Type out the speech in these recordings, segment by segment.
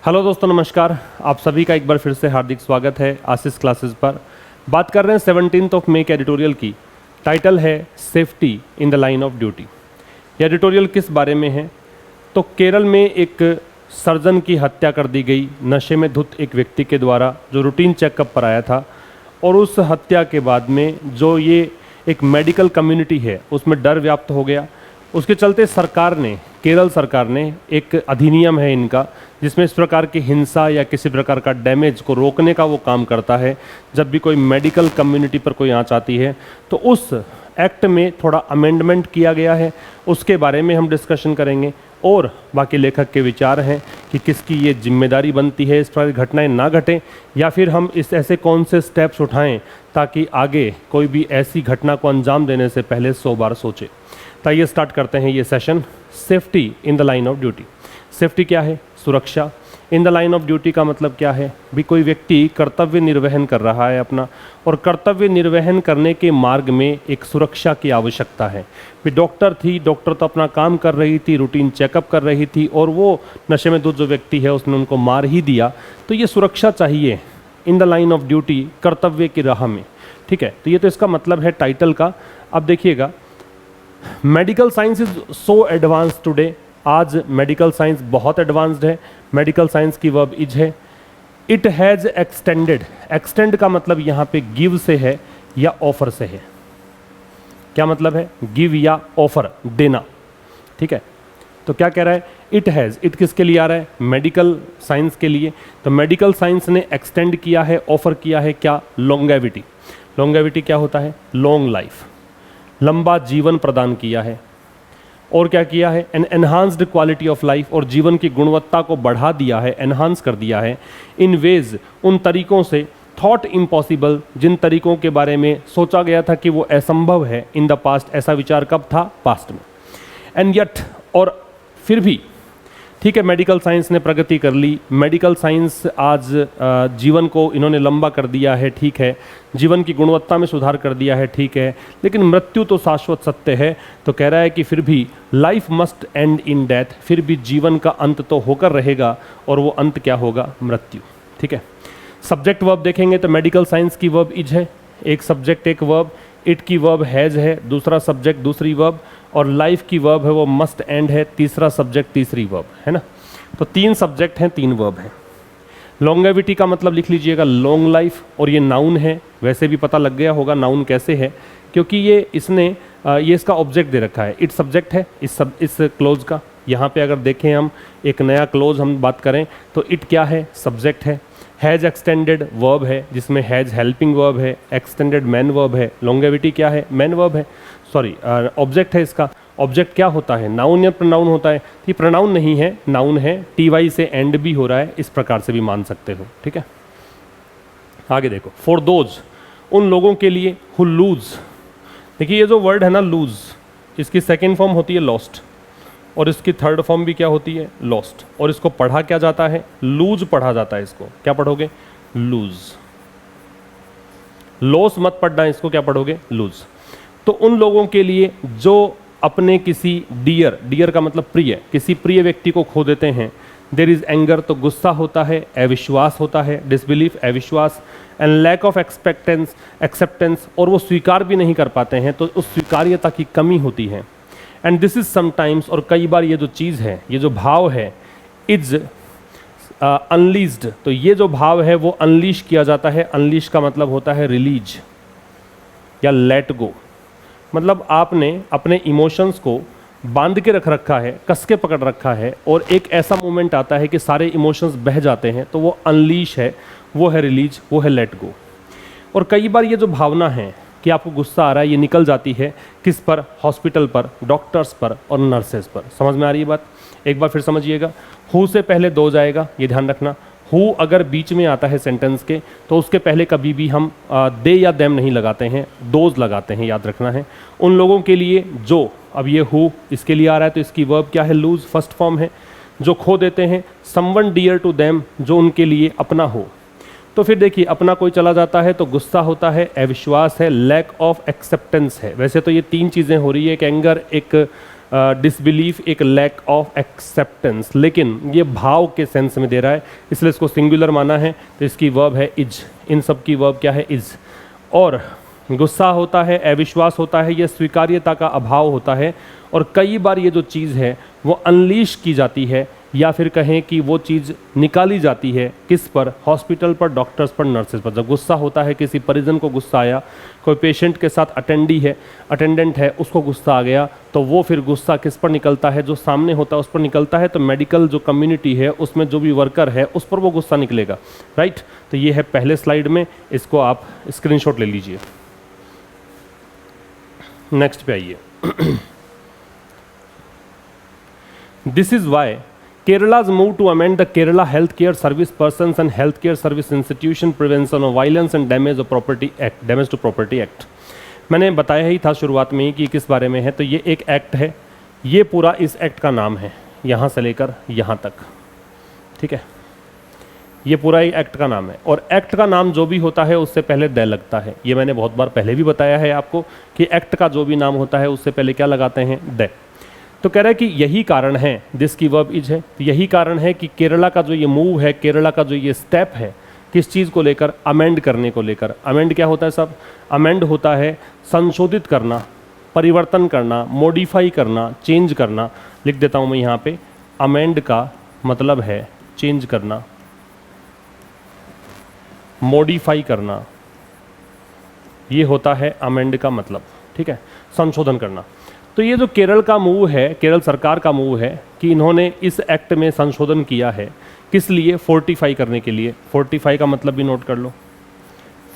Hello दोस्तों, नमस्कार। आप सभी का एक बार फिर से हार्दिक स्वागत है आशीष क्लासेस पर। बात कर रहे हैं 17 मई के एडिटोरियल की। टाइटल है safety in the line of duty. यह एडिटोरियल किस बारे में है? तो केरल में एक सर्जन की हत्या कर दी गई नशे में धुत एक व्यक्ति के द्वारा, जो रूटीन चेकअप पर आया था। और उस हत्या के बाद में जो ये एक मेडिकल कम्युनिटी है उसमें डर व्याप्त हो गया। उसके चलते सरकार ने, केरल सरकार ने, एक अधिनियम है इनका जिसमें इस प्रकार की हिंसा या किसी प्रकार का डैमेज को रोकने का वो काम करता है। जब भी कोई मेडिकल कम्युनिटी पर कोई आंच आती है तो उस एक्ट में थोड़ा अमेंडमेंट किया गया है, उसके बारे में हम डिस्कशन करेंगे। और बाकी लेखक के विचार हैं कि किसकी ये जिम्मेदारी बनती है इस प्रकार की घटनाएं ना घटें, या फिर हम इस ऐसे कौन से स्टेप्स उठाएं ताकि आगे कोई भी ऐसी घटना को अंजाम देने से पहले 100 बार सोचे। तो ये स्टार्ट करते हैं ये session. Safety in the line of duty. Safety क्या है? सुरक्षा। In the line of duty का मतलब क्या है? भी कोई व्यक्ति कर्तव्य निर्वहन कर रहा है अपना, और कर्तव्य निर्वहन करने के मार्ग में एक सुरक्षा की आवश्यकता है। भी डॉक्टर थी, डॉक्टर तो अपना काम कर रही थी, रूटीन चेकअप कर रही थी, और वो नशे में धुत जो व्यक्ति है उसने उनको मार ही दिया। तो ये सुरक्षा चाहिए in the line of duty, कर्तव्य की राह में। ठीक है, तो ये तो इसका मतलब है टाइटल का। अब देखिएगा, medical science is so advance today. आज मेडिकल साइंस बहुत एडवांस्ड है। मेडिकल साइंस की वर्ब इज है। It has extended. एक्सटेंड का मतलब यहाँ पे गिव से है या ऑफर से है। क्या मतलब है? गिव या ऑफर, देना। ठीक है, तो क्या कह रहा है? It has. इट किसके लिए आ रहा है? मेडिकल साइंस के लिए। तो मेडिकल साइंस ने एक्सटेंड किया है, ऑफर किया है क्या? लॉन्गेविटी। लॉन्गेविटी क्या होता है? लॉन्ग लाइफ, लंबा जीवन प्रदान किया है। और क्या किया है? An enhanced quality of life, और जीवन की गुणवत्ता को बढ़ा दिया है, एनहांस कर दिया है। इन वेज, उन तरीकों से, थॉट इम्पॉसिबल, जिन तरीकों के बारे में सोचा गया था कि वो असंभव है इन द पास्ट। ऐसा विचार कब था? पास्ट में। एंड यट, और फिर भी, ठीक है, मेडिकल साइंस ने प्रगति कर ली। मेडिकल साइंस आज जीवन को इन्होंने लंबा कर दिया है, ठीक है, जीवन की गुणवत्ता में सुधार कर दिया है, ठीक है, लेकिन मृत्यु तो शाश्वत सत्य है। तो कह रहा है कि फिर भी life must and in death, फिर भी जीवन का अंत तो होकर रहेगा, और वो अंत क्या होगा? मृत्यु। ठीक है, सब्जेक्ट वर्ब देखेंगे तो मेडिकल साइंस की वर्ब इज है, एक सब्जेक्ट एक वर्ब। इट की वर्ब हैज़ है, दूसरा सब्जेक्ट दूसरी वर्ब। और लाइफ की वर्ब है वो मस्ट एंड है, तीसरा सब्जेक्ट तीसरी वर्ब है ना। तो 3 सब्जेक्ट हैं, 3 वर्ब हैं। लॉन्गेविटी का मतलब लिख लीजिएगा लॉन्ग लाइफ, और ये नाउन है। वैसे भी पता लग गया होगा नाउन कैसे है, क्योंकि ये इसका ऑब्जेक्ट दे रखा है। इट सब्जेक्ट है इस क्लोज का। यहाँ पे अगर देखें हम एक नया क्लोज हम बात करें तो इट क्या है? सब्जेक्ट है। हैज़ एक्सटेंडेड वर्ब है, जिसमें हैज़ हेल्पिंग वर्ब है, एक्सटेंडेड मैन वर्ब है। लॉन्गेविटी क्या है? मैन वर्ब है, सॉरी ऑब्जेक्ट है इसका। ऑब्जेक्ट क्या होता है? नाउन या प्रोनाउन होता है? ये प्रोनाउन नहीं है, नाउन है। टी से एंड भी हो रहा है, इस प्रकार से भी मान सकते हो। ठीक है, आगे देखो। फॉर दोज, उन लोगों के लिए, हु लूज। देखिए ये जो वर्ड है ना लूज, इसकी सेकेंड फॉर्म होती है लॉस्ट, और इसकी थर्ड फॉर्म भी क्या होती है? लॉस्ट। और इसको पढ़ा क्या जाता है? लूज पढ़ा जाता है। इसको क्या पढ़ोगे? लूज। लॉस मत पढ़ना, इसको क्या पढ़ोगे? लूज। तो उन लोगों के लिए जो अपने किसी डियर, डियर का मतलब प्रिय, किसी प्रिय व्यक्ति को खो देते हैं। देयर इज एंगर, तो गुस्सा होता है, अविश्वास होता है, डिसबिलीफ अविश्वास, एंड लैक ऑफ एक्सेप्टेंस, और वो स्वीकार भी नहीं कर पाते हैं, तो उस स्वीकार्यता की कमी होती है। एंड दिस इज समटाइम्स, और कई बार ये जो चीज़ है, ये जो भाव है, इज अनलीज्ड, तो ये जो भाव है वो अनलीश किया जाता है। अनलीश का मतलब होता है रिलीज या लेट गो। मतलब आपने अपने इमोशंस को बांध के रख रखा है, कस के पकड़ रखा है, और एक ऐसा मोमेंट आता है कि सारे इमोशंस बह जाते हैं, तो वो अनलीश है, वो है रिलीज, वो है लेट गो। और कई बार ये जो भावना है कि आपको गुस्सा आ रहा है, ये निकल जाती है किस पर? हॉस्पिटल पर, डॉक्टर्स पर और नर्सेज पर। समझ में आ रही है बात? एक बार फिर समझिएगा। हु से पहले दो जाएगा, ये ध्यान रखना। हु अगर बीच में आता है सेंटेंस के तो उसके पहले कभी भी हम दे या देम नहीं लगाते हैं, दोज लगाते हैं, याद रखना है। उन लोगों के लिए जो, अब ये हु इसके लिए आ रहा है तो इसकी वर्ब क्या है? लूज, फर्स्ट फॉर्म है। जो खो देते हैं, समवन डियर टू देम, जो उनके लिए अपना हो। तो फिर देखिए, अपना कोई चला जाता है तो गुस्सा होता है, अविश्वास है, लैक ऑफ एक्सेप्टेंस है। वैसे तो ये 3 चीज़ें हो रही है, एक एंगर, एक डिसबिलीफ, एक लैक ऑफ एक्सेप्टेंस, लेकिन ये भाव के सेंस में दे रहा है इसलिए इसको सिंगुलर माना है। तो इसकी वर्ब है इज, इन सब की वर्ब क्या है? इज। और गुस्सा होता है, अविश्वास होता है, यह स्वीकार्यता का अभाव होता है, और कई बार ये जो चीज़ है वो अनलीश की जाती है, या फिर कहें कि वो चीज़ निकाली जाती है किस पर? हॉस्पिटल पर, डॉक्टर्स पर, नर्सेज पर। जब गुस्सा होता है, किसी परिजन को गुस्सा आया, कोई पेशेंट के साथ अटेंडेंट है, उसको गुस्सा आ गया, तो वो फिर गुस्सा किस पर निकलता है? जो सामने होता है उस पर निकलता है। तो मेडिकल जो कम्युनिटी है उसमें जो भी वर्कर है उस पर वो गुस्सा निकलेगा, राइट। तो ये है पहले स्लाइड में, इसको आप स्क्रीनशॉट ले लीजिए। नेक्स्ट पे आइए। This is why Kerala's move to amend the Kerala Healthcare Service Persons and Healthcare Service Institution Prevention of Violence and Damage of Property Act, Damage to Property Act। मैंने बताया ही था शुरुआत में ही कि किस बारे में है। तो ये एक एक्ट है, ये पूरा इस एक्ट का नाम है, यहाँ से लेकर यहाँ तक, ठीक है। ये पूरा ही एक्ट का नाम है, और एक्ट का नाम जो भी होता है उससे पहले द लगता है। ये मैंने बहुत बार पहले भी बताया है आपको कि एक्ट का जो भी नाम होता है उससे पहले क्या लगाते हैं? द। तो कह रहा है कि यही कारण है, दिस की वर्ब इज है, तो यही कारण है कि केरला का जो ये मूव है, केरला का जो ये स्टेप है, किस चीज़ को लेकर? अमेंड करने को लेकर। अमेंड क्या होता है सब? अमेंड होता है संशोधित करना, परिवर्तन करना, मॉडिफाई करना, चेंज करना। लिख देता हूँ मैं यहाँ पे, अमेंड का मतलब है चेंज करना, मॉडिफाई करना, ये होता है अमेंड का मतलब, ठीक है, संशोधन करना। तो ये जो केरल का मूव है, केरल सरकार का मूव है कि इन्होंने इस एक्ट में संशोधन किया है, किस लिए? फोर्टिफाई करने के लिए। फोर्टिफाई का मतलब भी नोट कर लो।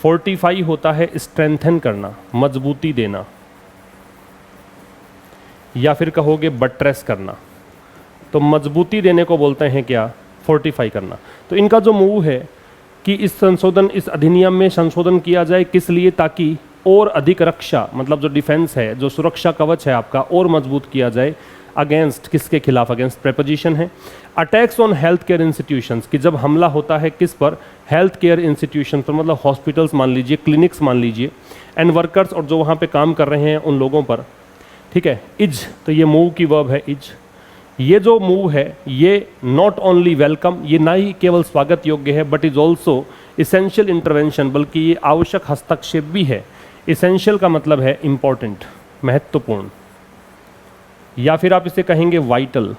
फोर्टिफाई होता है स्ट्रेंथन करना, मजबूती देना, या फिर कहोगे बट्रेस करना। तो मजबूती देने को बोलते हैं क्या? फोर्टिफाई करना। तो इनका जो मूव है कि इस अधिनियम में संशोधन किया जाए, किस लिए? ताकि और अधिक रक्षा, मतलब जो डिफेंस है, जो सुरक्षा कवच है आपका, और मजबूत किया जाए। अगेंस्ट, किसके खिलाफ? अगेंस्ट प्रेपोजिशन है। Attacks on health care institutions, कि जब हमला होता है किस पर? हेल्थ केयर इंस्टीट्यूशन पर, मतलब हॉस्पिटल्स मान लीजिए, क्लिनिक्स मान लीजिए, एंड वर्कर्स, और जो वहाँ पे काम कर रहे हैं उन लोगों पर, ठीक है। इज, तो ये मूव की वर्ब है इज। ये जो मूव है ये नॉट ओनली वेलकम, ये ना ही केवल स्वागत योग्य है, but is also essential intervention, बल्कि ये आवश्यक हस्तक्षेप भी है। इसेंशियल का मतलब है इंपॉर्टेंट, महत्वपूर्ण, या फिर आप इसे कहेंगे वाइटल।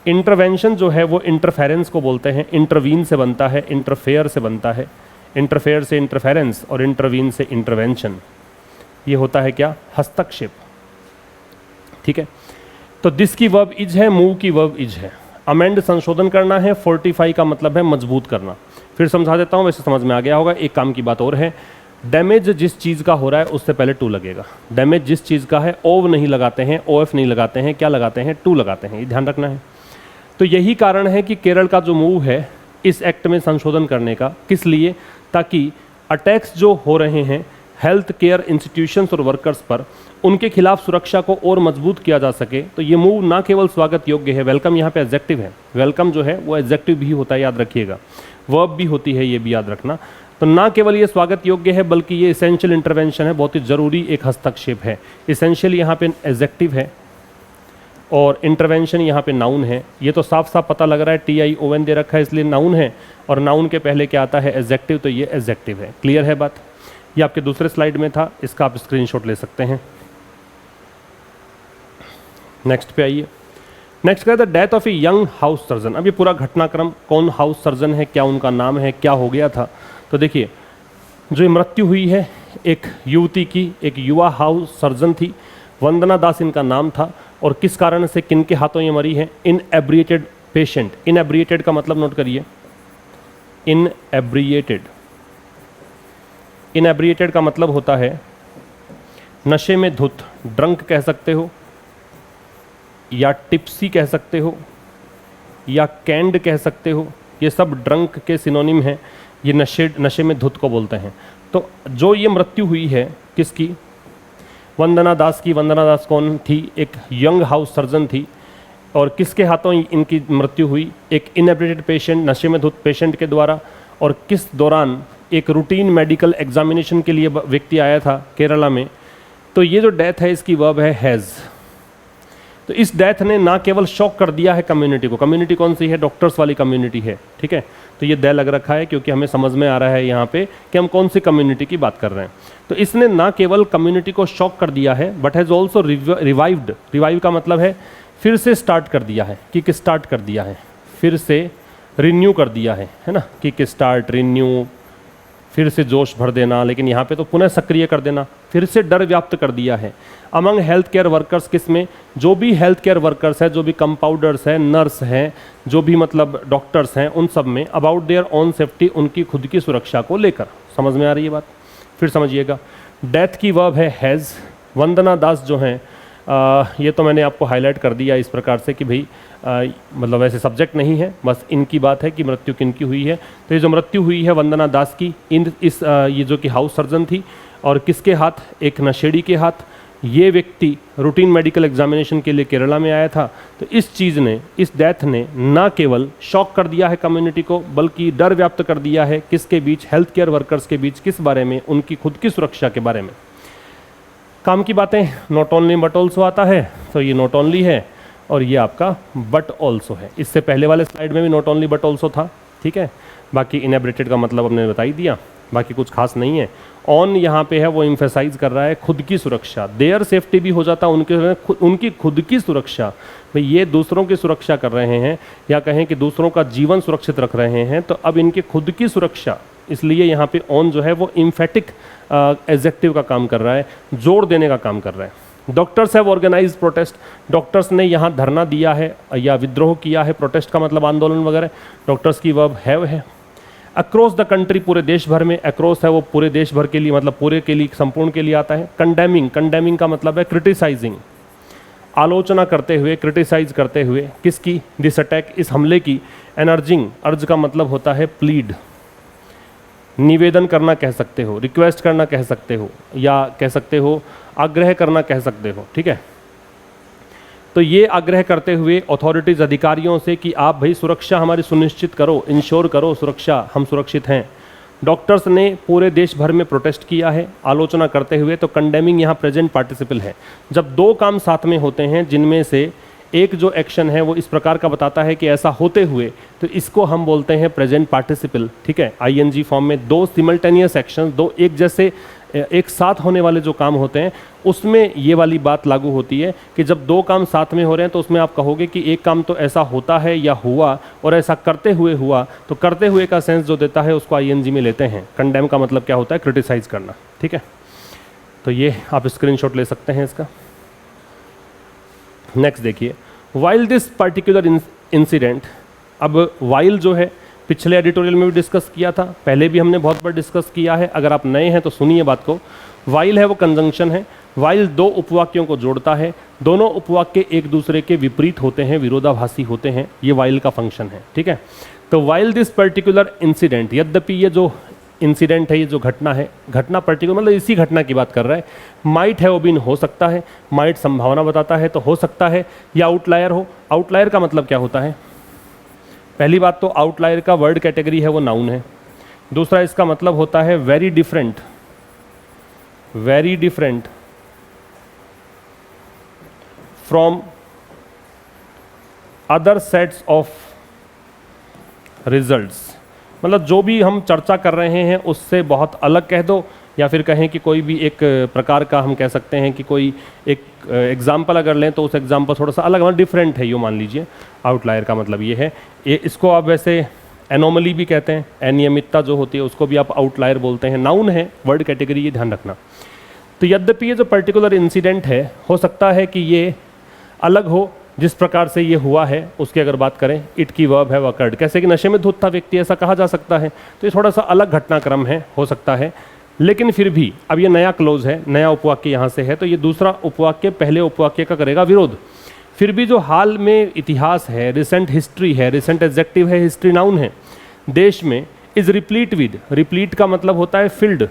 इंटरवेंशन जो है वो इंटरफेरेंस को बोलते हैं, इंटरवीन से बनता है, इंटरफेयर से बनता है, इंटरफेयर से इंटरफेरेंस, और इंटरवीन से इंटरवेंशन। ये होता है क्या? हस्तक्षेप, ठीक है। तो दिस की वर्ब इज है, मूव की वर्ब इज है। अमेंड संशोधन करना है, फोर्टिफाई का मतलब है मजबूत करना। फिर समझा देता हूँ, वैसे समझ में आ गया होगा। एक काम की बात और है, डैमेज जिस चीज़ का हो रहा है उससे पहले टू लगेगा। डैमेज जिस चीज़ का है, ओव नहीं लगाते हैं, ओएफ नहीं लगाते हैं, क्या लगाते हैं? टू लगाते हैं, ये ध्यान रखना है। तो यही कारण है कि केरल का जो मूव है इस एक्ट में संशोधन करने का, किस लिए? ताकि अटैक्स जो हो रहे हैं हेल्थ केयर इंस्टीट्यूशंस और वर्कर्स पर, उनके खिलाफ सुरक्षा को और मजबूत किया जा सके। तो ये मूव ना केवल स्वागत योग्य है, वेलकम यहाँ पे एडजेक्टिव है, वेलकम जो है वो एडजेक्टिव भी होता है, याद रखिएगा, वर्ब भी होती है, ये भी याद रखना। तो ना केवल ये स्वागत योग्य है, बल्कि ये इसेंशियल इंटरवेंशन है, बहुत ही ज़रूरी एक हस्तक्षेप है। इसेंशियल यहाँ पे एडजेक्टिव है और इंटरवेंशन यहाँ पे नाउन है। ये तो साफ साफ पता लग रहा है, TION दे रखा है इसलिए नाउन है, और नाउन के पहले क्या आता है? एडजेक्टिव, तो ये एडजेक्टिव है। क्लियर है बात? ये आपके दूसरे स्लाइड में था, इसका आप स्क्रीनशॉट ले सकते हैं। नेक्स्ट पे आइए। नेक्स्ट क्या है? The death of a young house surgeon. अब ये पूरा घटनाक्रम, कौन हाउस सर्जन है, क्या उनका नाम है, क्या हो गया था। तो देखिए, जो मृत्यु हुई है एक युवती की, एक युवा हाउस सर्जन थी, वंदना दास इनका नाम था, और किस कारण से, किन के हाथों ये मरी है? इनएब्रिएटेड पेशेंट। इनएब्रिएटेड का मतलब नोट करिए, इनएब्रिएटेड। इनएब्रिएटेड का मतलब होता है नशे में धुत, ड्रंक कह सकते हो, या टिप्सी कह सकते हो, या कैंड कह सकते हो, ये सब ड्रंक के सिनोनिम हैं। ये नशे में धुत को बोलते हैं। तो जो ये मृत्यु हुई है किसकी? वंदना दास की। वंदना दास कौन थी? एक यंग हाउस सर्जन थी, और किसके हाथों इनकी मृत्यु हुई? एक इनएब्रिएटेड पेशेंट, नशे में धुत पेशेंट के द्वारा। और किस दौरान? एक रूटीन मेडिकल एग्जामिनेशन के लिए व्यक्ति आया था केरला में। तो ये जो डेथ है इसकी वर्ब है हैज़। तो इस डेथ ने ना केवल शॉक कर दिया है कम्युनिटी को, कम्युनिटी कौन सी है, डॉक्टर्स वाली कम्युनिटी है, ठीक है, तो ये दे लग रखा है क्योंकि हमें समझ में आ रहा है यहाँ पे कि हम कौन सी कम्युनिटी की बात कर रहे हैं। तो इसने ना केवल कम्युनिटी को शॉक कर दिया है but has also revived, revive का मतलब है फिर से स्टार्ट कर दिया है, किक स्टार्ट कर दिया है, फिर से रिन्यू कर दिया है ना, किक स्टार्ट, रिन्यू, फिर से जोश भर देना, लेकिन यहाँ पे तो पुनः सक्रिय कर देना, फिर से डर व्याप्त कर दिया है अमंग हेल्थ केयर वर्कर्स। किसमें, जो भी हेल्थ केयर वर्कर्स हैं, जो भी कंपाउंडर्स हैं, नर्स हैं, जो भी मतलब डॉक्टर्स हैं, उन सब में अबाउट देयर ओन सेफ्टी, उनकी खुद की सुरक्षा को लेकर। समझ में आ रही है बात, फिर समझिएगा। डेथ की वर्ब है हैज़। वंदना दास जो हैं, ये तो मैंने आपको हाईलाइट कर दिया इस प्रकार से कि भाई मतलब वैसे सब्जेक्ट नहीं है, बस इनकी बात है कि मृत्यु किनकी हुई है। तो ये जो मृत्यु हुई है वंदना दास की, ये जो कि हाउस सर्जन थी, और किसके हाथ, एक नशेड़ी के हाथ। ये व्यक्ति रूटीन मेडिकल एग्जामिनेशन के लिए केरला में आया था। तो इस चीज़ ने, इस डेथ ने ना केवल शॉक कर दिया है कम्युनिटी को, बल्कि डर व्याप्त कर दिया है किसके बीच, हेल्थ केयर वर्कर्स के बीच। किस बारे में, उनकी खुद की सुरक्षा के बारे में। काम की बातें नॉट ओनली बट ऑल्सो आता है, तो ये नॉट ओनली है और ये आपका बट ऑल्सो है। इससे पहले वाले स्लाइड में भी नॉट ओनली बट ऑल्सो था, ठीक है। बाकी इनएब्रेटेड का मतलब हमने बता ही दिया, बाकी कुछ खास नहीं है। ऑन यहाँ पे है वो एम्फेसाइज कर रहा है खुद की सुरक्षा, देयर सेफ्टी भी हो जाता उनकी खुद की सुरक्षा। भाई ये दूसरों की सुरक्षा कर रहे हैं, या कहें कि दूसरों का जीवन सुरक्षित रख रहे हैं, तो अब इनकी खुद की सुरक्षा, इसलिए यहाँ पे ऑन जो है वो इम्फेटिक एडजेक्टिव का काम कर रहा है, जोर देने का काम कर रहा है। Doctors have organise protest, doctors ने यहाँ धरना दिया है या विद्रोह किया है, प्रोटेस्ट का मतलब आंदोलन वगैरह, डॉक्टर्स की वर्ब हैव है। अक्रॉस द कंट्री, पूरे देश भर में, अक्रॉस है वो पूरे देश भर के लिए, मतलब पूरे के लिए, संपूर्ण के लिए आता है। कंडेमिंग, कंडेमिंग का मतलब है क्रिटिसाइजिंग, आलोचना करते हुए, क्रिटिसाइज करते हुए, किसकी, दिस अटैक, इस हमले की। एनर्जिंग, अर्ज का मतलब होता है प्लीड, निवेदन करना कह सकते हो, रिक्वेस्ट करना कह सकते हो, या कह सकते हो आग्रह करना कह सकते हो, ठीक है। तो ये आग्रह करते हुए अथॉरिटीज़, अधिकारियों से कि आप भाई सुरक्षा हमारी सुनिश्चित करो, इंश्योर करो सुरक्षा, हम सुरक्षित हैं। डॉक्टर्स ने पूरे देश भर में प्रोटेस्ट किया है आलोचना करते हुए, तो कंडेमिंग यहाँ प्रेजेंट पार्टिसिपल है। जब दो काम साथ में होते हैं जिनमें से एक जो एक्शन है वो इस प्रकार का बताता है कि ऐसा होते हुए, तो इसको हम बोलते हैं प्रेजेंट पार्टिसिपल, ठीक है। आईएनजी फॉर्म में दो सिमल्टेनियस एक्शन, दो एक जैसे एक साथ होने वाले जो काम होते हैं, उसमें ये वाली बात लागू होती है कि जब दो काम साथ में हो रहे हैं तो उसमें आप कहोगे कि एक काम तो ऐसा होता है या हुआ, और ऐसा करते हुए हुआ, तो करते हुए का सेंस जो देता है उसको आईएनजी में लेते हैं। कंडेम का मतलब क्या होता है, क्रिटिसाइज करना, ठीक है। तो ये आप स्क्रीनशॉट ले सकते हैं इसका। नेक्स्ट देखिए, वाइल दिस पर्टिकुलर इंसिडेंट, अब वाइल जो है पिछले एडिटोरियल में भी डिस्कस किया था, पहले भी हमने बहुत बार डिस्कस किया है, अगर आप नए हैं तो सुनिए बात को। वाइल है वो कंजंक्शन है, वाइल दो उपवाक्यों को जोड़ता है, दोनों उपवाक्य एक दूसरे के विपरीत होते हैं, विरोधाभासी होते हैं, ये वाइल का फंक्शन है, ठीक है। तो वाइल दिस पर्टिकुलर इंसिडेंट, यद्यपि ये जो इंसिडेंट है, ये जो घटना है, घटना पर्टिकुलर मतलब इसी घटना की बात कर रहा है। माइट है वो बीन हो सकता है, माइट संभावना बताता है तो हो सकता है, या आउटलायर हो। आउटलायर का मतलब क्या होता है, पहली बात तो आउटलायर का वर्ड कैटेगरी है वो नाउन है। दूसरा इसका मतलब होता है very different, very different from other sets of results, मतलब जो भी हम चर्चा कर रहे हैं उससे बहुत अलग कह दो, या फिर कहें कि कोई भी एक प्रकार का हम कह सकते हैं कि कोई एक एग्जाम्पल अगर लें तो उस एग्जाम्पल थोड़ा सा अलग, मतलब डिफरेंट है, यूँ मान लीजिए। आउटलायर का मतलब ये है, ये इसको आप वैसे एनोमली भी कहते हैं, अनियमितता जो होती है उसको भी आप आउटलायर बोलते हैं, नाउन है, वर्ड कैटेगरी, ये ध्यान रखना। तो यद्यपि ये जो पर्टिकुलर इंसिडेंट है, हो सकता है कि ये अलग हो जिस प्रकार से ये हुआ है उसकी अगर बात करें, इट की वर्ब है वकर्ड, कैसे कि नशे में धुत था व्यक्ति, ऐसा कहा जा सकता है। तो ये थोड़ा सा अलग घटनाक्रम है, हो सकता है, लेकिन फिर भी अब ये नया क्लोज है, नया उपवाक्य यहाँ से है, तो ये दूसरा उपवाक्य पहले उपवाक्य का करेगा विरोध। फिर भी जो हाल में इतिहास है, रिसेंट हिस्ट्री है, रिसेंट एडजेक्टिव है, हिस्ट्री नाउन है, देश में इज रिप्लीट विद, रिप्लीट का मतलब होता है फिल्ड,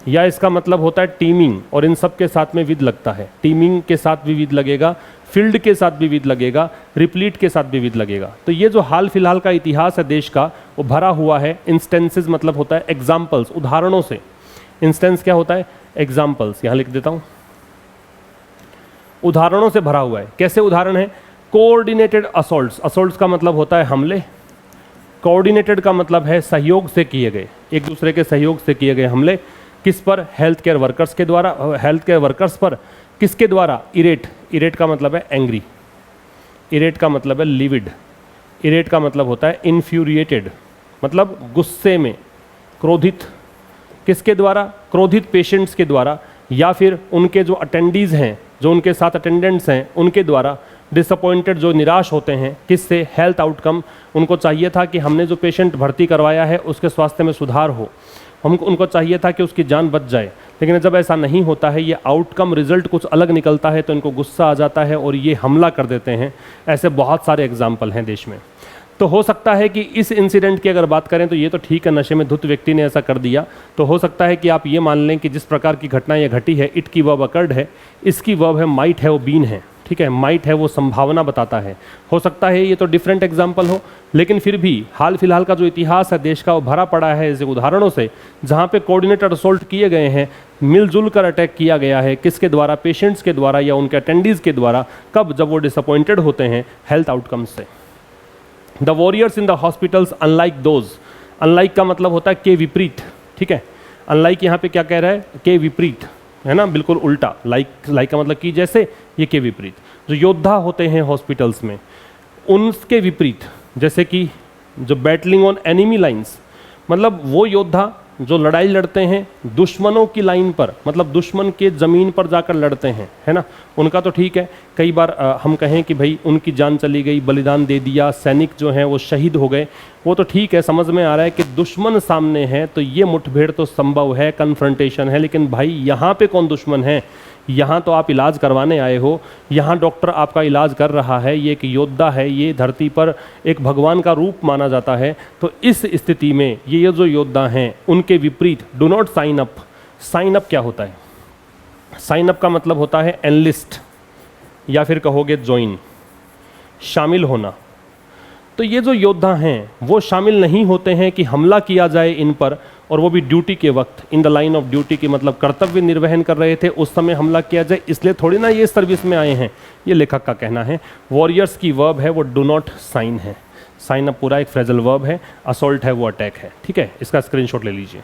या इसका मतलब होता है टीमिंग, और इन सब के साथ में विद लगता है, टीमिंग के साथ भी विद लगेगा, फील्ड के साथ भी विद लगेगा, रिप्लीट के साथ भी विद लगेगा। तो ये जो हाल फिलहाल का इतिहास है देश का, वो भरा हुआ है इंस्टेंसेस, मतलब होता है एग्जाम्पल्स, उदाहरणों से। इंस्टेंस क्या होता है, एग्जाम्पल्स, यहाँ लिख देता हूँ, उदाहरणों से भरा हुआ है। कैसे उदाहरण है? कोऑर्डिनेटेड असॉल्ट्स, असॉल्ट्स का मतलब होता है हमले, कोऑर्डिनेटेड का मतलब है सहयोग से किए गए, एक दूसरे के सहयोग से किए गए हमले। किस पर? हेल्थ केयर वर्कर्स के द्वारा, हेल्थ केयर वर्कर्स पर। किसके द्वारा? इरेट, इरेट का मतलब है एंग्री, इरेट का मतलब है लिविड, इरेट का मतलब होता है इन्फ्यूरिएटेड, मतलब गुस्से में, क्रोधित। किसके द्वारा? क्रोधित पेशेंट्स के द्वारा, या फिर उनके जो अटेंडीज़ हैं, जो उनके साथ अटेंडेंट्स हैं, उनके द्वारा। डिसअपॉइंटेड, जो निराश होते हैं, किससे? हेल्थ आउटकम, उनको चाहिए था कि हमने जो पेशेंट भर्ती करवाया है उसके स्वास्थ्य में सुधार हो, उनको चाहिए था कि उसकी जान बच जाए, लेकिन जब ऐसा नहीं होता है, ये आउटकम रिजल्ट कुछ अलग निकलता है, तो इनको गुस्सा आ जाता है और ये हमला कर देते हैं। ऐसे बहुत सारे एग्जाम्पल हैं देश में। तो हो सकता है कि इस इंसिडेंट की अगर बात करें तो ये तो ठीक है, नशे में धुत व्यक्ति ने ऐसा कर दिया, तो हो सकता है कि आप ये मान लें कि जिस प्रकार की घटना ये घटी है, इट की वर्ब अकर्ड है, इसकी वर्ब है माइट है, वो बीन है, ठीक है। माइट है वो संभावना बताता है। हो सकता है ये तो डिफरेंट एग्जाम्पल हो, लेकिन फिर भी हाल फिलहाल का जो इतिहास है देश का, वो भरा पड़ा है ऐसे उदाहरणों से, जहाँ पे कोऑर्डिनेटेड असॉल्ट किए गए हैं, मिलजुल कर अटैक किया गया है। किसके द्वारा? पेशेंट्स के द्वारा या उनके अटेंडीज़ के द्वारा। कब? जब वो डिसअपॉइंटेड होते हैं हेल्थ आउटकम्स से। The warriors in the hospitals unlike those, unlike का मतलब होता है के विपरीत, ठीक है। अनलाइक यहाँ पे क्या कह रहा है? के विपरीत, है ना, बिल्कुल उल्टा। लाइक का मतलब कि जैसे, ये के विपरीत। जो योद्धा होते हैं हॉस्पिटल्स में, उनके विपरीत, जैसे कि जो बैटलिंग ऑन एनिमी लाइंस, मतलब वो योद्धा जो लड़ाई लड़ते हैं दुश्मनों की लाइन पर, मतलब दुश्मन के ज़मीन पर जाकर लड़ते हैं, है ना, उनका तो ठीक है। कई बार हम कहें कि भाई उनकी जान चली गई, बलिदान दे दिया, सैनिक जो हैं वो शहीद हो गए, वो तो ठीक है, समझ में आ रहा है कि दुश्मन सामने है तो ये मुठभेड़ तो संभव है, कन्फ्रंटेशन है। लेकिन भाई यहाँ पे कौन दुश्मन है? यहाँ तो आप इलाज करवाने आए हो, यहाँ डॉक्टर आपका इलाज कर रहा है, ये एक योद्धा है, ये धरती पर एक भगवान का रूप माना जाता है। तो इस स्थिति में ये जो योद्धा हैं उनके विपरीत do not sign up. Sign up क्या होता है? साइन अप का मतलब होता है एनलिस्ट, या फिर कहोगे ज्वाइन, शामिल होना। तो ये जो योद्धा हैं वो शामिल नहीं होते हैं कि हमला किया जाए इन पर, और वो भी ड्यूटी के वक्त, in the line of duty की, मतलब कर्तव्य निर्वहन कर रहे थे उस समय हमला किया जाए, इसलिए थोड़ी ना ये सर्विस में आए हैं, ये लेखक का कहना है। वॉरियर्स की वर्ब है वो डू नॉट साइन है, साइन अप पूरा एक फ्रेजल वर्ब है, असॉल्ट है वो अटैक है, ठीक है। इसका स्क्रीनशॉट ले लीजिए।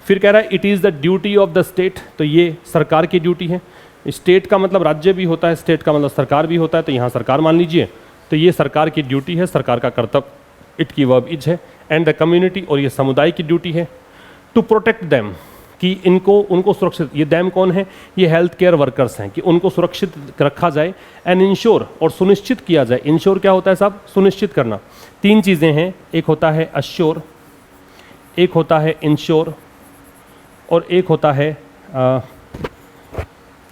फिर कह रहा है it is the duty of the state, तो ये सरकार की ड्यूटी है। स्टेट का मतलब राज्य भी होता है, स्टेट का मतलब सरकार भी होता है, तो यहाँ सरकार मान लीजिए, तो ये सरकार की ड्यूटी है, सरकार का कर्तव्य, इट की वर्ब इज है। एंड द कम्युनिटी, और ये समुदाय की ड्यूटी है, टू प्रोटेक्ट देम, कि उनको सुरक्षित, ये दैम कौन है? ये हेल्थ केयर वर्कर्स हैं, कि उनको सुरक्षित रखा जाए। एंड इंश्योर, और सुनिश्चित किया जाए। इंश्योर क्या होता है साहब? सुनिश्चित करना। तीन चीज़ें हैं, एक होता है अश्योर, एक होता है इंश्योर, और एक होता है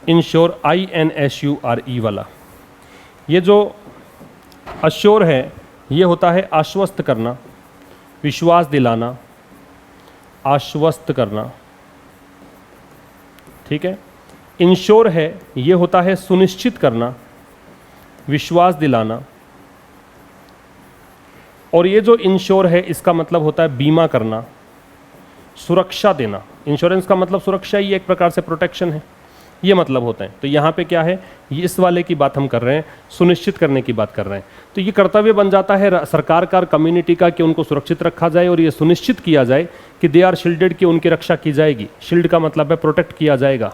इंश्योर, INSURE वाला। ये जो अश्योर है ये होता है आश्वस्त करना, विश्वास दिलाना, आश्वस्त करना, ठीक है। इंश्योर है ये होता है सुनिश्चित करना, विश्वास दिलाना, और ये जो इंश्योर है इसका मतलब होता है बीमा करना, सुरक्षा देना। इंश्योरेंस का मतलब सुरक्षा ही एक प्रकार से प्रोटेक्शन है, ये मतलब होता है। तो यहाँ पे क्या है, ये इस वाले की बात हम कर रहे हैं, सुनिश्चित करने की बात कर रहे हैं। तो ये कर्तव्य बन जाता है सरकार का, कम्युनिटी का, कि उनको सुरक्षित रखा जाए और ये सुनिश्चित किया जाए कि दे आर शील्डेड, की उनकी रक्षा की जाएगी। शील्ड का मतलब है प्रोटेक्ट किया जाएगा,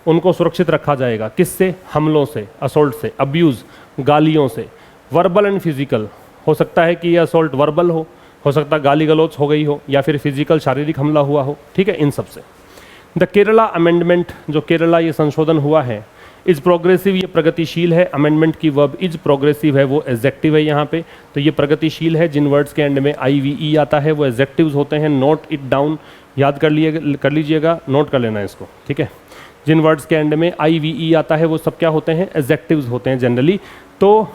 उनको सुरक्षित रखा जाएगा। किससे? हमलों से, असॉल्ट से, अब्यूज़, गालियों से, वर्बल एंड फिजिकल। हो सकता है कि ये असॉल्ट वर्बल हो सकता है गाली गलौच हो गई हो, या फिर फिजिकल शारीरिक हमला हुआ हो, ठीक है, इन सब से। द केरला अमेंडमेंट, जो केरला ये संशोधन हुआ है, इज प्रोग्रेसिव, ये प्रगतिशील है। अमेंडमेंट की वर्ब इज प्रोग्रेसिव है, वो एग्जेक्टिव है यहाँ पे, तो ये प्रगतिशील है। जिन वर्ड्स के एंड में IVE आता है वो एग्जेक्टिव्स होते हैं। नोट इट डाउन, याद कर लीजिएगा, नोट कर लेना इसको, ठीक है। जिन वर्ड्स के एंड में IVE आता है वो सब क्या होते हैं? एग्जेक्टिव्स होते हैं जनरली। तो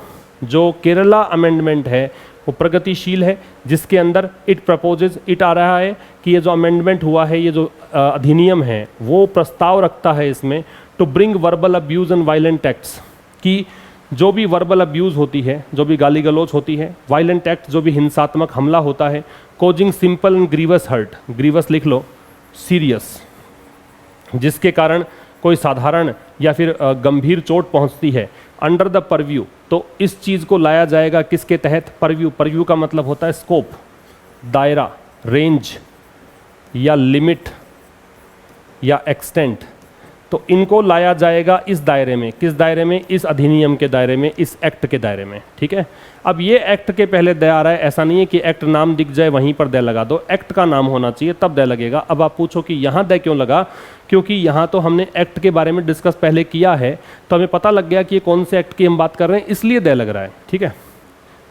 जो केरला अमेंडमेंट है वो प्रगतिशील है, जिसके अंदर इट प्रपोजेज, इट आ रहा है कि ये जो अमेंडमेंट हुआ है, ये जो अधिनियम है, वो प्रस्ताव रखता है इसमें to bring verbal abuse and violent acts, कि जो भी वर्बल अब्यूज़ होती है, जो भी गाली गलौच होती है, वायलेंट एक्ट जो भी हिंसात्मक हमला होता है, causing simple and grievous hurt, grievous लिख लो, सीरियस, जिसके कारण कोई साधारण या फिर गंभीर चोट पहुंचती है, अंडर द परव्यू, तो इस चीज़ को लाया जाएगा किसके तहत? परव्यू। परव्यू का मतलब होता है स्कोप, दायरा, रेंज या लिमिट या एक्सटेंट। तो इनको लाया जाएगा इस दायरे में। किस दायरे में? इस अधिनियम के दायरे में, इस एक्ट के दायरे में। ठीक है, अब ये एक्ट के पहले दय आ रहा है, ऐसा नहीं है कि एक्ट नाम दिख जाए वहीं पर दय लगा दो, एक्ट का नाम होना चाहिए तब दय लगेगा। अब आप पूछो कि यहाँ दय क्यों लगा? क्योंकि यहाँ तो हमने एक्ट के बारे में डिस्कस पहले किया है, तो हमें पता लग गया कि ये कौन से एक्ट की हम बात कर रहे हैं, इसलिए दय लग रहा है। ठीक है,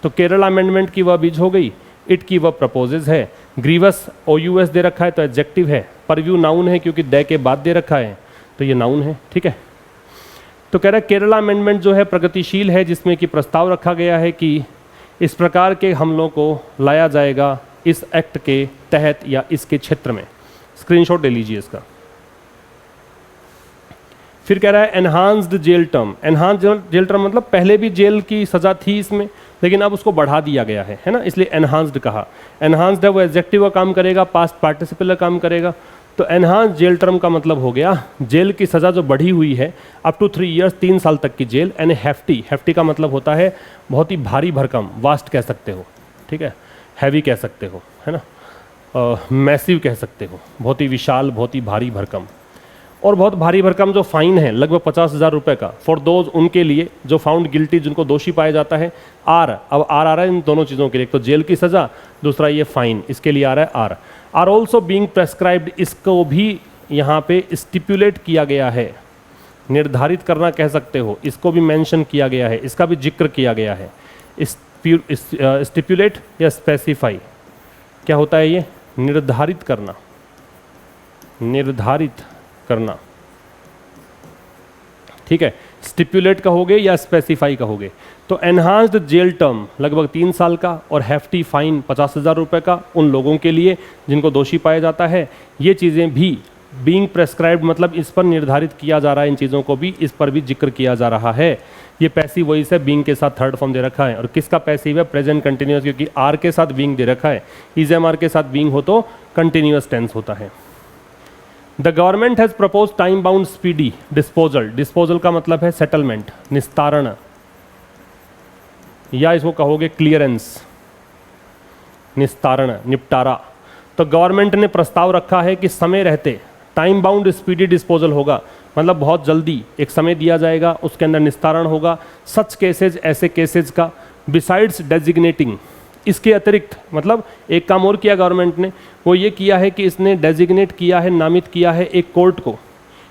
तो केरल अमेंडमेंट की वह बीज हो गई, इट की वह प्रपोजेज है, ग्रीवस OUS दे रखा है तो एडजेक्टिव है, परव्यू नाउन है क्योंकि दय के बाद दे रखा है तो ये नाउन है। ठीक है, तो कह रहा है केरला अमेंडमेंट जो है प्रगतिशील है, जिसमें कि प्रस्ताव रखा गया है कि इस प्रकार के हमलों को लाया जाएगा इस एक्ट के तहत या इसके क्षेत्र में। स्क्रीनशॉट ले लीजिए इसका। फिर कह रहा है enhanced jail term. Enhanced jail term मतलब पहले भी जेल की सजा थी इसमें, लेकिन अब उसको बढ़ा दिया गया है ना, इसलिए एनहांस्ड कहा। एनहांस्ड है वो एडजेक्टिव का काम करेगा, पास्ट पार्टिसिपल का काम करेगा। तो एनहांस जेल टर्म का मतलब हो गया जेल की सज़ा जो बढ़ी हुई है, अप टू 3 इयर्स, 3 साल तक की जेल। एंड हैफ्टी, हैफ्टी का मतलब होता है बहुत ही भारी भरकम, वास्ट कह सकते हो। ठीक है, हैवी कह सकते हो, है ना, मैसिव कह सकते हो, बहुत ही विशाल, बहुत ही भारी भरकम। और बहुत भारी भरकम जो फाइन है लगभग 50,000 रुपये का, फॉर दोज, उनके लिए जो फाउंड गिल्टी, जिनको दोषी पाया जाता है। आर, अब आर आ रहा है इन दोनों चीज़ों के लिए, एक तो जेल की सज़ा, दूसरा ये फाइन, इसके लिए आ रहा है are. Are also being prescribed, इसको भी यहाँ पे स्टिपुलेट किया गया है, निर्धारित करना कह सकते हो, इसको भी मेंशन किया गया है, इसका भी जिक्र किया गया है। स्टिपुलेट या स्पेसिफाई क्या होता है? ये निर्धारित करना, निर्धारित करना। ठीक है, स्टिपुलेट कहोगे या स्पेसिफाई कहोगे। तो एनहांस्ड जेल टर्म लगभग 3 साल का और हैफ्टी फाइन 50,000 रुपये का उन लोगों के लिए जिनको दोषी पाया जाता है। ये चीज़ें भी बीइंग प्रेस्क्राइब्ड मतलब इस पर निर्धारित किया जा रहा है, इन चीज़ों को भी इस पर भी जिक्र किया जा रहा है। ये पैसिव वॉइस है, बीइंग के साथ थर्ड फॉर्म दे रखा है। और किसका पैसिव है? प्रेजेंट कंटिन्यूअस, क्योंकि आर के साथ बीइंग दे रखा है। इज़-एम-आर के साथ बीइंग हो तो कंटिन्यूअस टेंस होता है। The government has propose time bound speedy disposal. Disposal का मतलब है सेटलमेंट, निस्तारण, या इसको कहोगे क्लियरेंस, निस्तारण, निपटारा। तो गवर्नमेंट ने प्रस्ताव रखा है कि समय रहते टाइम बाउंड स्पीडी डिस्पोजल होगा, मतलब बहुत जल्दी एक समय दिया जाएगा, उसके अंदर निस्तारण होगा। सच केसेज, ऐसे केसेज का, बिसाइड्स डेजिग्नेटिंग, इसके अतिरिक्त, मतलब एक काम और किया गवर्नमेंट ने, वो ये किया है कि इसने डेजिग्नेट किया है, नामित किया है एक कोर्ट को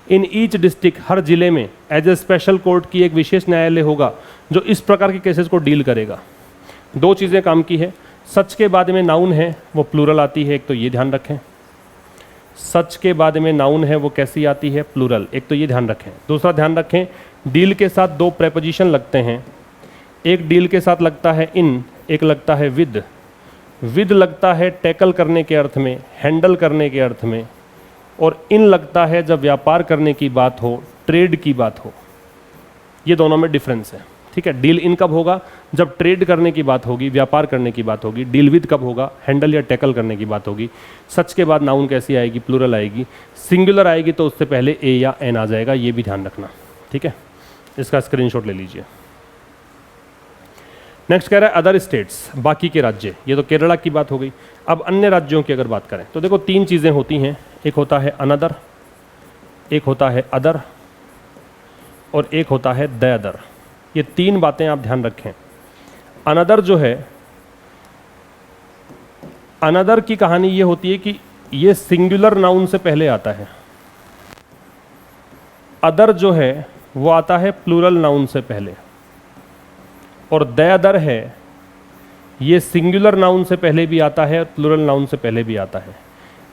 इन ईच डिस्ट्रिक्ट, हर जिले में एज ए स्पेशल कोर्ट की एक विशेष न्यायालय होगा जो इस प्रकार के केसेस को डील करेगा। 2 चीज़ें काम की है। सच के बाद में नाउन है वो प्लूरल आती है, एक तो ये ध्यान रखें। सच के बाद में नाउन है वो कैसी आती है? प्लूरल, एक तो ये ध्यान रखें। दूसरा ध्यान रखें, डील के साथ 2 प्रेपोजिशन लगते हैं। एक डील के साथ लगता है इन, एक लगता है विद। विद लगता है टैकल करने के अर्थ में, हैंडल करने के अर्थ में, और इन लगता है जब व्यापार करने की बात हो, ट्रेड की बात हो। ये दोनों में डिफरेंस है। ठीक है, डील इन कब होगा? जब ट्रेड करने की बात होगी, व्यापार करने की बात होगी। डील विद कब होगा? हैंडल या टैकल करने की बात होगी। सच के बाद नाउन कैसी आएगी? प्लूरल आएगी। सिंगुलर आएगी तो उससे पहले ए या एन आ जाएगा, ये भी ध्यान रखना। ठीक है, इसका स्क्रीनशॉट ले लीजिए। नेक्स्ट कह रहा है अदर स्टेट्स, बाकी के राज्य। ये तो केरला की बात हो गई। अब अन्य राज्यों की अगर बात करें तो देखो 3 चीज़ें होती हैं, एक होता है अनदर, एक होता है अदर, और एक होता है द अदर। ये 3 बातें आप ध्यान रखें। अनदर जो है, अनदर की कहानी ये होती है कि ये सिंगुलर नाउन से पहले आता है। अदर जो है वो आता है प्लूरल नाउन से पहले, और द अदर है ये सिंगुलर नाउन से पहले भी आता है, प्लूरल नाउन से पहले भी आता है।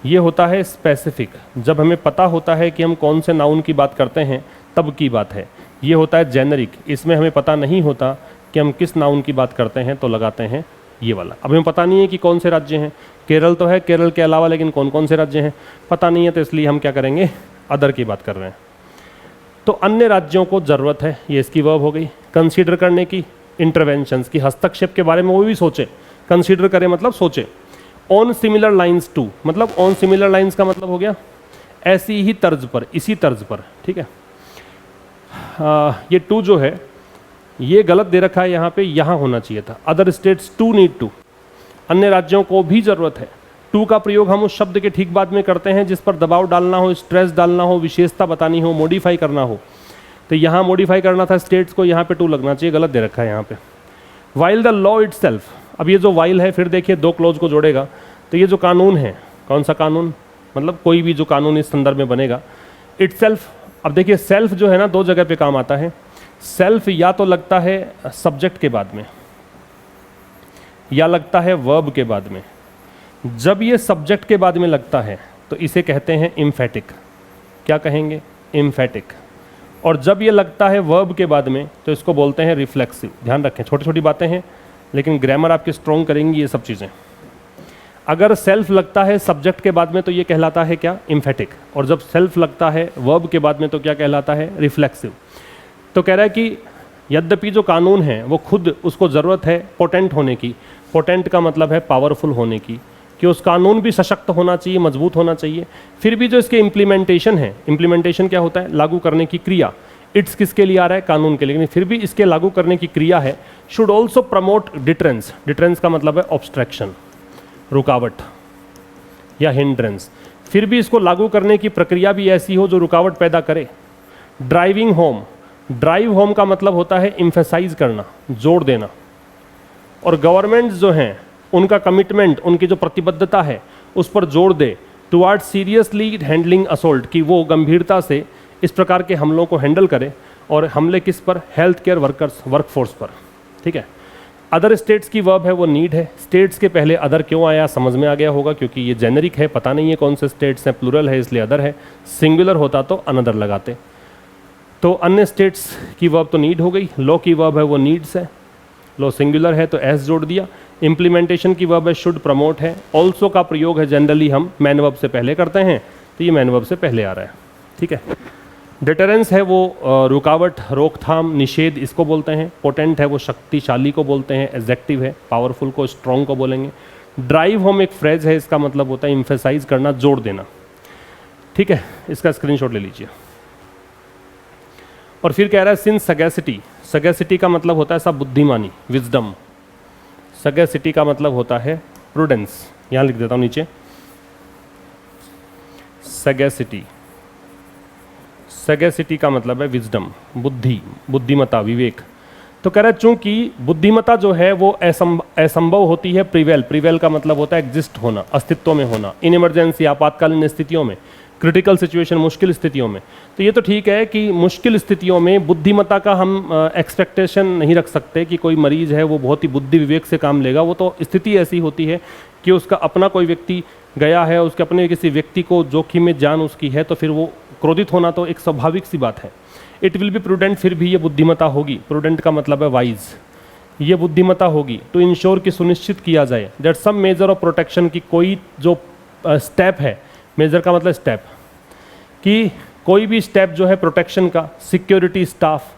ये होता है स्पेसिफिक, जब हमें पता होता है कि हम कौन से नाउन की बात करते हैं तब की बात है। ये होता है जेनरिक, इसमें हमें पता नहीं होता कि हम किस नाउन की बात करते हैं तो लगाते हैं ये वाला। अब हमें पता नहीं है कि कौन से राज्य हैं, केरल तो है, केरल के अलावा लेकिन कौन कौन से राज्य हैं पता नहीं है, तो इसलिए हम क्या करेंगे? अदर की बात कर रहे हैं। तो अन्य राज्यों को ज़रूरत है, ये इसकी वर्ब हो गई, कंसीडर करने की, इंटरवेंशंस की, हस्तक्षेप के बारे में वो भी सोचे। कंसीडर करें मतलब सोचे। ऑन सिमिलर लाइन्स टू, मतलब ऑन सिमिलर लाइन्स का मतलब हो गया ऐसी ही तर्ज पर, इसी तर्ज पर। ठीक है, ये टू जो है ये गलत दे रखा है यहाँ पे, यहाँ होना चाहिए था। Other states too need to, अन्य राज्यों को भी ज़रूरत है। टू का प्रयोग हम उस शब्द के ठीक बाद में करते हैं जिस पर दबाव डालना हो, स्ट्रेस डालना हो, विशेषता बतानी हो, मॉडिफाई करना हो। तो यहाँ मॉडिफाई करना था स्टेट्स को, यहाँ पे टू लगना चाहिए, गलत दे रखा है यहाँ पे। वाइल द लॉ इटसेल्फ, अब ये जो वाइल है फिर देखिए दो क्लोज को जोड़ेगा, तो ये जो कानून है, कौन सा कानून, मतलब कोई भी जो कानून इस संदर्भ में बनेगा। इटसेल्फ, अब देखिए सेल्फ जो है ना दो जगह पे काम आता है। सेल्फ या तो लगता है सब्जेक्ट के बाद में या लगता है वर्ब के बाद में। जब ये सब्जेक्ट के बाद में लगता है तो इसे कहते हैं इम्फेटिक, क्या कहेंगे, इम्फेटिक। और जब ये लगता है वर्ब के बाद में तो इसको बोलते हैं रिफ्लेक्सिव। ध्यान रखें, छोटी छोटी बातें हैं लेकिन ग्रामर आपकी स्ट्रॉन्ग करेंगी ये सब चीज़ें। अगर सेल्फ लगता है सब्जेक्ट के बाद में तो ये कहलाता है क्या, इम्फेटिक। और जब सेल्फ लगता है वर्ब के बाद में तो क्या कहलाता है, रिफ्लेक्सिव। तो कह रहा है कि यद्यपि जो कानून है वो खुद उसको ज़रूरत है पोटेंट होने की, पोटेंट का मतलब है पावरफुल होने की, कि उस कानून भी सशक्त होना चाहिए, मजबूत होना चाहिए। फिर भी जो इसके इम्प्लीमेंटेशन है, इम्प्लीमेंटेशन क्या होता है, लागू करने की क्रिया। इट्स किसके लिए आ रहा है, कानून के लिए, लेकिन फिर भी इसके लागू करने की क्रिया है। Should also promote deterrence, deterrence का मतलब है ऑब्स्ट्रक्शन, रुकावट या हिंड्रेंस। फिर भी इसको लागू करने की प्रक्रिया भी ऐसी हो जो रुकावट पैदा करे। ड्राइविंग होम, ड्राइव होम का मतलब होता है इम्फेसाइज करना, जोर देना। और गवर्नमेंट्स जो हैं उनका कमिटमेंट, उनकी जो प्रतिबद्धता है उस पर जोर दे टुवार्ड सीरियसली हैंडलिंग असोल्ट, कि वो गंभीरता से इस प्रकार के हमलों को हैंडल करे। और हमले किस पर, हेल्थ केयर वर्कर्स, वर्कफोर्स पर। ठीक है। अदर स्टेट्स की वर्ब है वो नीड है। स्टेट्स के पहले अदर क्यों आया समझ में आ गया होगा, क्योंकि ये जेनरिक है, पता नहीं है कौन से स्टेट्स हैं, प्लूरल है इसलिए अदर है। सिंगुलर होता तो अनदर लगाते। तो अन्य स्टेट्स की वर्ब तो नीड हो गई। लॉ की वर्ब है वो नीड्स है, लॉ सिंगुलर है तो एस जोड़ दिया। इम्प्लीमेंटेशन की वर्ब है शुड, प्रमोट है। ऑल्सो का प्रयोग है जनरली हम मैन वर्ब से पहले करते हैं, तो ये मैन वर्ब से पहले आ रहा है। ठीक है। डिटरेंस है वो रुकावट, रोकथाम, निषेध, इसको बोलते हैं। पोटेंट है वो शक्तिशाली को बोलते हैं, एडजेक्टिव है। पावरफुल को स्ट्रॉन्ग को बोलेंगे। ड्राइव होम एक फ्रेज है, इसका मतलब होता है इम्फेसाइज करना, जोड़ देना। ठीक है, इसका स्क्रीनशॉट ले लीजिए। और फिर कह रहा है सिंस सगैसिटी, सगैसिटी का मतलब होता है सब बुद्धिमानी, विजडम। सगैसिटी का मतलब होता है प्रूडेंस, यहाँ लिख देता हूँ नीचे, सगैसिटी। सगैसिटी का मतलब है विजडम, बुद्धि, बुद्धिमता, विवेक। तो कह रहा है चूंकि बुद्धिमता जो है वो असंभव होती है प्रिवेल, प्रिवेल का मतलब होता है एग्जिस्ट होना, अस्तित्व में होना, इन इमरजेंसी, आपातकालीन स्थितियों में, क्रिटिकल सिचुएशन, मुश्किल स्थितियों में। तो ये तो ठीक है कि मुश्किल स्थितियों में बुद्धिमत्ता का हम एक्सपेक्टेशन नहीं रख सकते कि कोई मरीज है वो बहुत ही बुद्धि विवेक से काम लेगा। वो तो स्थिति ऐसी होती है कि उसका अपना कोई व्यक्ति गया है, उसके अपने किसी व्यक्ति को जोखिम में जान उसकी है, तो फिर वो क्रोधित होना तो एक स्वाभाविक सी बात है। इट विल बी प्रूडेंट, फिर भी ये बुद्धिमत्ता होगी। प्रूडेंट का मतलब है वाइज, ये बुद्धिमत्ता होगी टू इंश्योर कि सुनिश्चित किया जाए that some measure of protection, की कोई जो स्टेप है, मेजर का मतलब स्टेप, कि कोई भी स्टेप जो है प्रोटेक्शन का, सिक्योरिटी स्टाफ,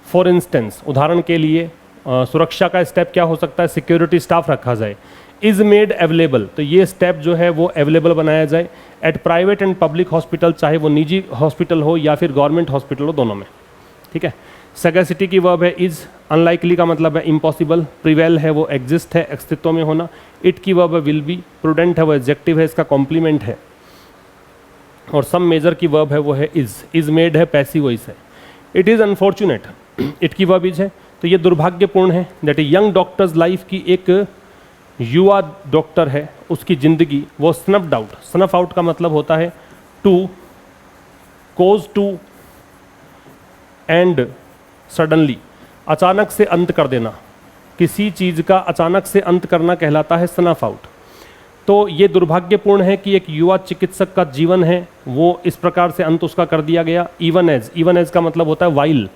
फॉर इंस्टेंस, उदाहरण के लिए सुरक्षा का स्टेप क्या हो सकता है, सिक्योरिटी स्टाफ रखा जाए। इज़ मेड अवेलेबल, तो ये स्टेप जो है वो अवेलेबल बनाया जाए at private and public hospital, चाहे वो निजी हॉस्पिटल हो या फिर गवर्नमेंट हॉस्पिटल हो, दोनों में। ठीक है। सगैसिटी की वर्ब है इज़, अनलाइकली का मतलब है इम्पॉसिबल, प्रिवेल है वो एग्जिस्ट है, अस्तित्व में होना। इट की वर्ब है विल बी, प्रूडेंट है वो एडजेक्टिव है, इसका कॉम्प्लीमेंट है। और सम मेजर की वर्ब है वो है इज़ मेड है पैसिव वॉइस है। इट इज़ अनफॉर्चुनेट, इट की वर्ब इज है, तो ये दुर्भाग्यपूर्ण है दैट यंग डॉक्टर्स लाइफ की एक युवा डॉक्टर है उसकी ज़िंदगी वो स्नफ्ड आउट, स्नफ आउट का मतलब होता है to cause to end suddenly, अचानक से अंत कर देना, किसी चीज़ का अचानक से अंत करना कहलाता है स्नफ आउट। तो ये दुर्भाग्यपूर्ण है कि एक युवा चिकित्सक का जीवन है वो इस प्रकार से अंत उसका कर दिया गया। इवन एज का मतलब होता है वाइल,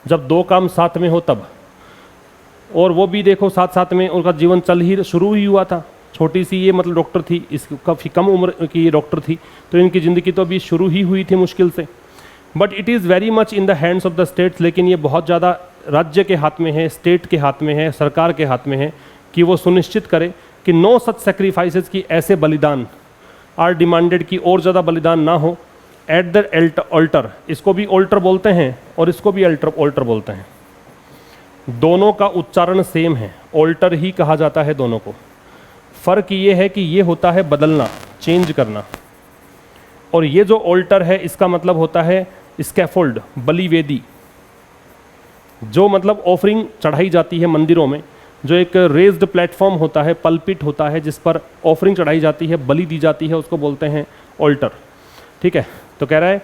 जब दो काम साथ में हो तब। और वो भी देखो साथ साथ में उनका जीवन शुरू ही हुआ था। छोटी सी ये मतलब डॉक्टर थी, इस काफ़ी कम उम्र की ये डॉक्टर थी, तो इनकी ज़िंदगी तो अभी शुरू ही हुई थी मुश्किल से। But it is very much in the hands of the states, लेकिन ये बहुत ज़्यादा राज्य के हाथ में है, स्टेट के हाथ में है, सरकार के हाथ में है कि वो सुनिश्चित करे कि नो सच सेक्रीफाइसेस, की ऐसे बलिदान आर डिमांडेड, की और ज़्यादा बलिदान ना हो एट द ऑल्टर, इसको भी ऑल्टर बोलते हैं और इसको भी ऑल्टर बोलते हैं। दोनों का उच्चारण सेम है, ऑल्टर ही कहा जाता है दोनों को। फ़र्क ये है कि ये होता है बदलना, चेंज करना, और ये जो ऑल्टर है इसका मतलब होता है स्कैफोल्ड, बलि वेदी, जो मतलब ऑफरिंग चढ़ाई जाती है मंदिरों में, जो एक रेज्ड प्लेटफॉर्म होता है, पल्पिट होता है, जिस पर ऑफरिंग चढ़ाई जाती है, बलि दी जाती है, उसको बोलते हैं ऑल्टर। ठीक है, तो कह रहा है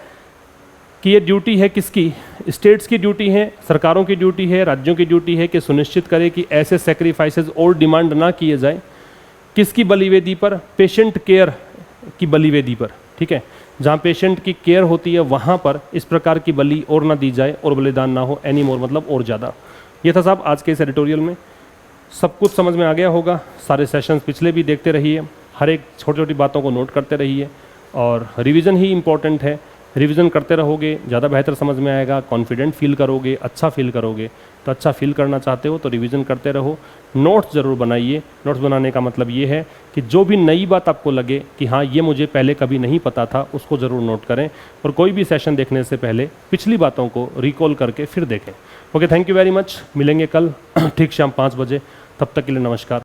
कि ये ड्यूटी है किसकी? स्टेट्स की ड्यूटी है, सरकारों की ड्यूटी है, राज्यों की ड्यूटी है कि सुनिश्चित करे कि ऐसे सेक्रीफाइसेस और डिमांड ना किए जाए। किसकी बलिवेदी पर? पेशेंट केयर की बलिवेदी पर। ठीक है, जहाँ पेशेंट की केयर होती है वहाँ पर इस प्रकार की बलि और ना दी जाए और बलिदान ना हो एनी मोर, मतलब और ज़्यादा। ये था साहब आज के इस एडिटोरियल में। सब कुछ समझ में आ गया होगा, सारे सेशंस पिछले भी देखते रहिए, हर एक छोटी छोटी बातों को नोट करते रहिए, और रिवीजन ही इम्पॉर्टेंट है। रिवीजन करते रहोगे ज़्यादा बेहतर समझ में आएगा, कॉन्फिडेंट फील करोगे, अच्छा फील करोगे। तो अच्छा फील करना चाहते हो तो रिवीजन करते रहो, नोट्स ज़रूर बनाइए। नोट्स बनाने का मतलब ये है कि जो भी नई बात आपको लगे कि हाँ ये मुझे पहले कभी नहीं पता था, उसको ज़रूर नोट करें, और कोई भी सेशन देखने से पहले पिछली बातों को रिकॉल करके फिर देखें। Okay, thank you very much. मिलेंगे कल ठीक शाम 5 बजे, तब तक के लिए नमस्कार।